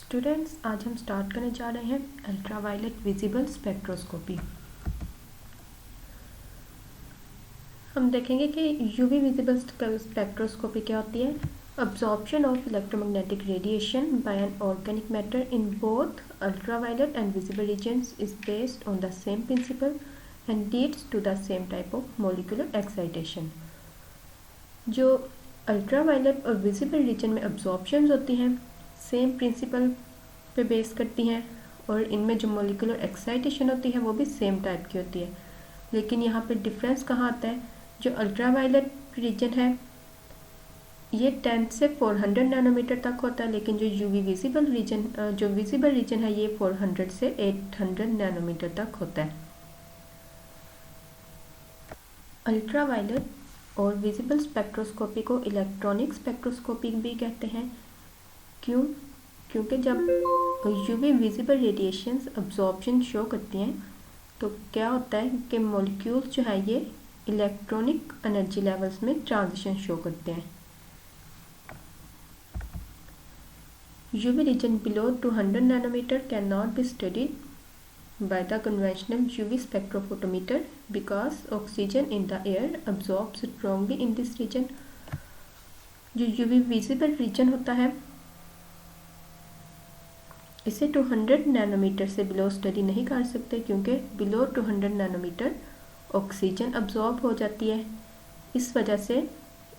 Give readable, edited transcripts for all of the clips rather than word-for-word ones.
Students, आज हम start करने जा रहे हैं अल्ट्रावायलेट विजिबल स्पेक्ट्रोस्कोपी। हम देखेंगे कि यूवी विजिबल स्पेक्ट्रोस्कोपी क्या होती है। Absorption of electromagnetic radiation by an organic matter in both ultraviolet and visible regions is based on the same principle and leads to the same type of molecular excitation. जो ultraviolet और visible region में absorptions होती हैं same principle पे base करती हैं और इनमें जो मॉलिक्यूलर एक्साइटेशन होती है वो भी सेम टाइप की होती है। लेकिन यहाँ पे डिफरेंस कहाँ आता है, जो अल्ट्रावायलेट रीजन है ये 10 से 400 नैनोमीटर तक होता है, लेकिन जो यूवी विजिबल रीजन जो विजिबल रीजन है ये 400 से 800 नैनोमीटर तक होता है। अल्ट्रावायलेट और विजिबल स्पेक्ट्रोस्कोपी को इलेक्ट्रॉनिक स्पेक्ट्रोस्कोपी भी कहते हैं। क्यों? क्योंकि जब UV visible radiations absorption show करती हैं तो क्या होता है कि मॉलिक्यूल्स जो है ये इलेक्ट्रॉनिक एनर्जी लेवल्स में ट्रांजिशन शो करते हैं। UV region below 200 nanometer can not be studied by the conventional UV spectrophotometer because oxygen in the air absorbs strongly in this region। जो UV visible region होता है इसे 200 nanometre से below study नहीं कर सकते, क्योंकि बिलो 200 नैनोमीटर ऑक्सीजन अब्जॉर्ब हो जाती है। इस वजह से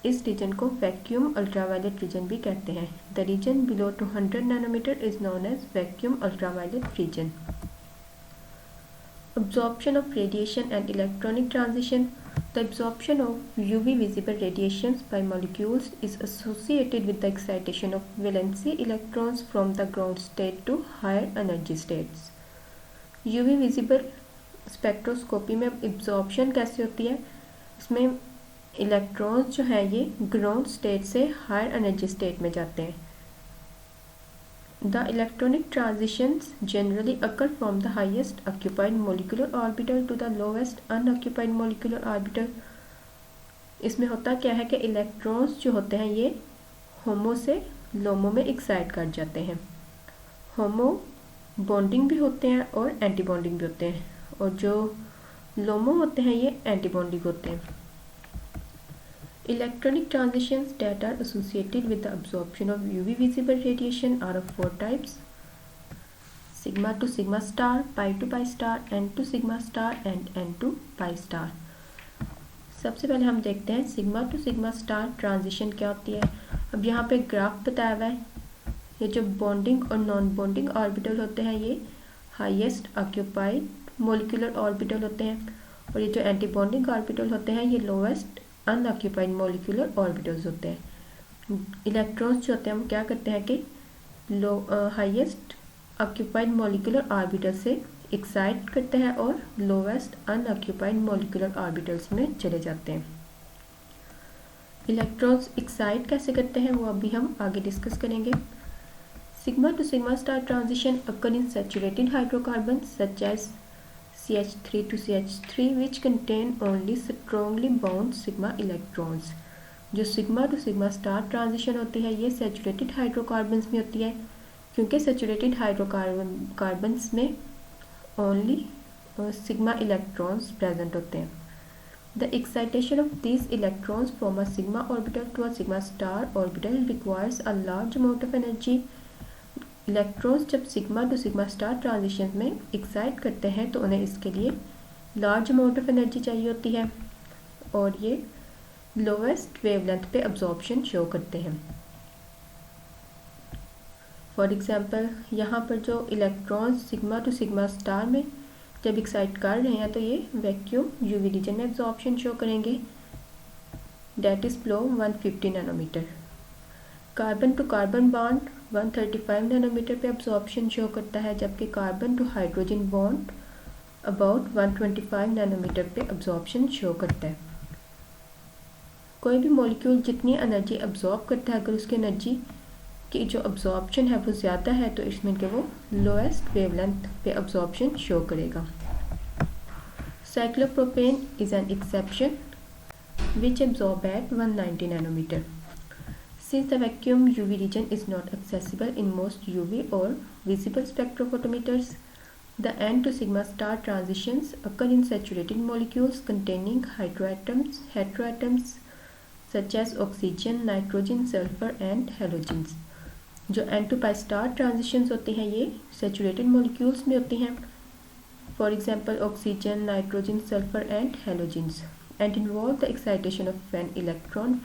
इस रीजन को वैक्यूम अल्ट्रावायलेट रीजन भी कहते हैं। The region below 200 nanometer is known as vacuum ultraviolet region. Absorption of radiation and electronic transition. The absorption of UV visible radiations by molecules is associated with the excitation of valency electrons from the ground state to higher energy states। UV visible spectroscopy में absorption कैसे होती है, इसमें electrons जो हैं ये ground state से higher energy state में जाते हैं। The electronic transitions generally occur from the highest occupied molecular orbital to the lowest unoccupied molecular orbital। इसमें होता क्या है कि इलेक्ट्रॉन्स जो होते हैं ये होमो से लोमो में एक्साइट कर जाते हैं। होमो बॉन्डिंग भी होते हैं और एंटी बॉन्डिंग भी होते हैं, और जो लोमो होते हैं ये एंटी बॉन्डिंग होते हैं। Electronic transitions that are associated with the absorption of UV visible radiation are of 4 types: sigma to sigma star, pi to pi star, n to sigma star and n to pi star। सबसे पहले हम देखते हैं sigma to sigma star transition क्या होती है। अब यहाँ पे ग्राफ बताया हुआ है, ये जो बॉन्डिंग और नॉन बॉन्डिंग ऑर्बिटल होते हैं ये हाईएस्ट ऑक्यूपाइड मोलिकुलर ऑर्बिटल होते हैं, और ये जो एंटी बॉन्डिंग ऑर्बिटल होते हैं ये लोएस्ट अनऑक्यूपाइड मॉलिक्यूलर ऑर्बिटल्स होते हैं। इलेक्ट्रॉन्स जो होते हैं हम क्या करते हैं कि हाईएस्ट ऑक्यूपाइड मॉलिक्यूलर ऑर्बिटल से एक्साइट करते हैं और लोवेस्ट अनऑक्यूपाइड मॉलिक्यूलर ऑर्बिटल्स में चले जाते हैं। इलेक्ट्रॉन्स एक्साइट कैसे करते हैं वो अभी हम आगे डिस्कस करेंगे। Sigma to sigma star transition occur in saturated hydrocarbons such as CH3 to CH3 which contain only strongly bound sigma electrons। जो sigma to sigma star transition होती है ये सैचुरेटेड हाइड्रोकार्बन्स में होती है, क्योंकि सैचुरेटेड हाइड्रोकार्बन्स में ओनली सिग्मा इलेक्ट्रॉन्स प्रेजेंट होते हैं। The excitation of this electrons from a sigma orbital to a sigma star orbital requires a large amount of energy. Electrons जब sigma to sigma star transition में excite करते हैं तो उन्हें इसके लिए लार्ज अमाउंट ऑफ एनर्जी चाहिए होती है, और ये लोवेस्ट वेवलेंथ पे अब्जॉर्प्शन शो करते हैं। फॉर एग्जांपल यहाँ पर जो electrons sigma to sigma star में जब एक्साइट कर रहे हैं तो ये वैक्यूम यूवी रीजन में अब्जॉर्प्शन शो करेंगे, that is below 150 nanometer. Carbon to carbon bond 135 nanometer पे अब्जॉर्प्शन शो करता है, जबकि carbon to hydrogen bond about 125 nanometer पे अब्जॉर्प्शन शो करता है। कोई भी मॉलिक्यूल जितनी एनर्जी अब्जॉर्ब करता है, अगर उसकी एनर्जी की जो अब्जॉर्प्शन है वो ज़्यादा है तो इसमें कि वो लोएस्ट वेवलेंथ पे अब्जॉर्प्शन शो करेगा। Cyclopropane is an exception which absorb at 190 nanometer. Since the vacuum UV region is not accessible in most UV or visible spectrophotometers, the N to sigma star transitions occur in saturated molecules containing heteroatoms such as oxygen, nitrogen, sulfur and halogens. जो N to pi star transitions होती हैं ये saturated molecules में होती हैं, for example oxygen, nitrogen, sulfur and halogens, and involve the excitation of an electron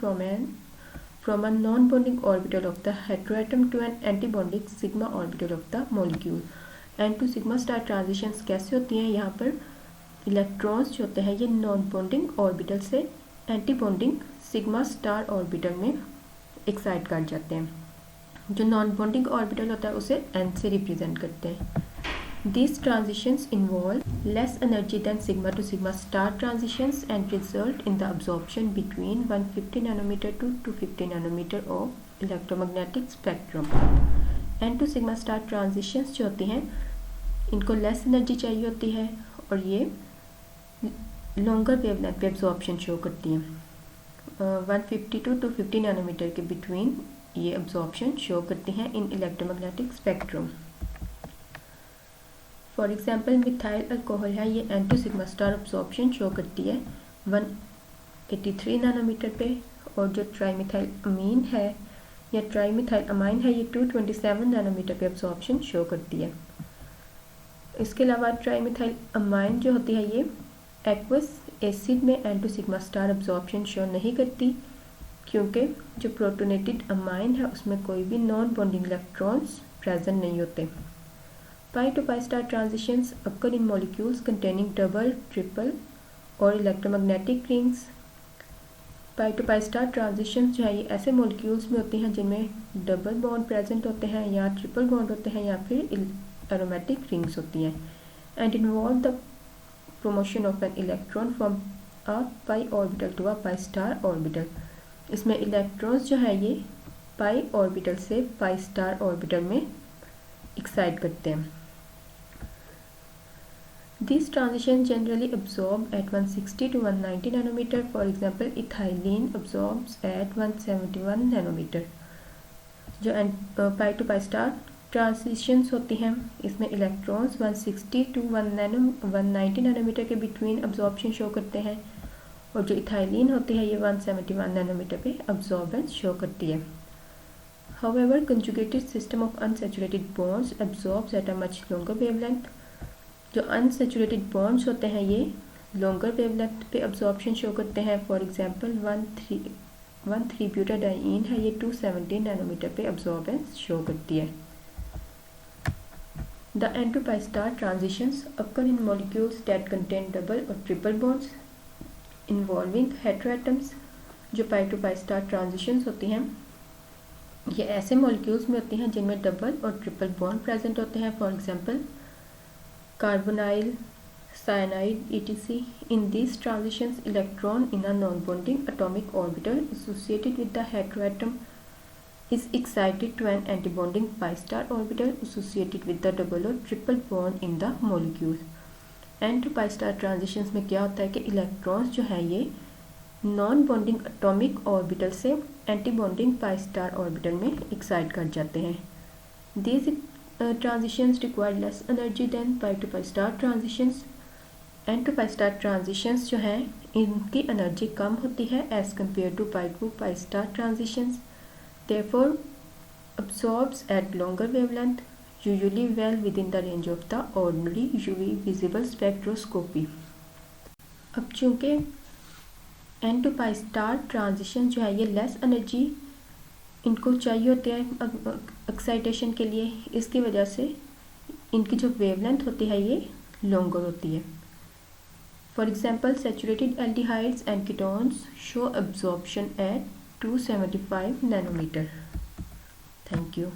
from a non-bonding orbital of the heteroatom to an antibonding sigma orbital of the molecule. N to sigma star transitions कैसे होती हैं? यहाँ पर electrons जो होते हैं ये non bonding orbital से anti bonding sigma star orbital में एक्साइट कर जाते हैं. जो नॉन बॉन्डिंग ऑर्बिटल होता है उसे N से रिप्रेजेंट करते हैं. These transitions involve less energy than sigma to sigma star transitions and result in the absorption between 150 nanometer to 250 nanometer of electromagnetic spectrum. N to sigma star transitions जो होती हैं इनको less energy चाहिए होती है और ये longer wavelength पे absorption शो करती हैं. 150 to 250 नैनोमीटर के between ये absorption शो करती हैं in electromagnetic spectrum. For example methyl alcohol है, ये N to sigma star absorption show करती है 183 नैनोमीटर पे, और जो ट्राईमिथाइल अमीन है या ट्राईमिथाइल अमाइन है ये 227 नैनोमीटर पे अब्जॉर्प्शन शो करती है. इसके अलावा ट्राईमिथाइल अमाइन जो होती है ये एक्वस एसिड में N to sigma star absorption show नहीं करती, क्योंकि जो प्रोटोनेटेड अमाइन है उसमें कोई भी नॉन बॉन्डिंग इलेक्ट्रॉन्स प्रेजेंट नहीं होते. Pi to pi star transitions occur in molecules containing double, triple or electromagnetic rings. Pi to pi star transitions जो है ये ऐसे molecules में होती हैं जिनमें double bond present होते हैं या triple bond होते हैं या फिर aromatic rings होती हैं, and involve the promotion of an electron from a pi orbital to a pi star orbital. इसमें electrons जो है ये pi orbital से pi star orbital में excite करते हैं. These transitions generally absorb at 160 to 190 nanometer. For example, ethylene absorbs at 171 nanometer. जो pi to pi star transitions होती हैं इसमें इलेक्ट्रॉन्स 160 to 190 नैनोमीटर के बिटवीन अब्जॉर्प्शन शो करते हैं, और जो इथाइलिन होती है ये 171 नैनोमीटर पे अब्जॉर्बेंस शो करती है. However, conjugated system of unsaturated bonds absorbs at a much longer wavelength. जो unsaturated bonds होते हैं ये longer wavelength पे absorption शो करते हैं. For example, 1,3-butadiene है ये 270 नैनोमीटर पे absorbance शो करती है. The N to pi star transitions occur in molecules that contain double or triple bonds involving heteroatoms. जो pi to pi star transitions होती हैं ये ऐसे मॉलिक्यूल्स में होती हैं जिनमें डबल और ट्रिपल बॉन्ड प्रेजेंट होते हैं. For example carbonyl, cyanide etc. In these transitions electron in a non-bonding atomic orbital associated with the heteroatom is excited to an antibonding pi star orbital associated with the double or triple bond in the molecule. N to pi star transitions में क्या होता है कि electrons जो है ये non bonding atomic orbital से anti bonding pi star orbital में एक्साइट कर जाते हैं. These transitions require less energy than pi to pi star transitions. N to pi star transitions जो हैं इनकी एनर्जी कम होती है as compared to pi to pi star transitions. Therefore, absorbs at longer wavelength, usually well within the range of the ordinary UV visible spectroscopy. अब चूँकि N to pi star transition जो है ये लेस एनर्जी इनको चाहिए होती है excitation के लिए, इसकी वजह से इनकी जो वेवलेंथ होती है ये लॉन्गर होती है. For example saturated aldehydes and ketones show absorption at 275 nanometer. Thank you.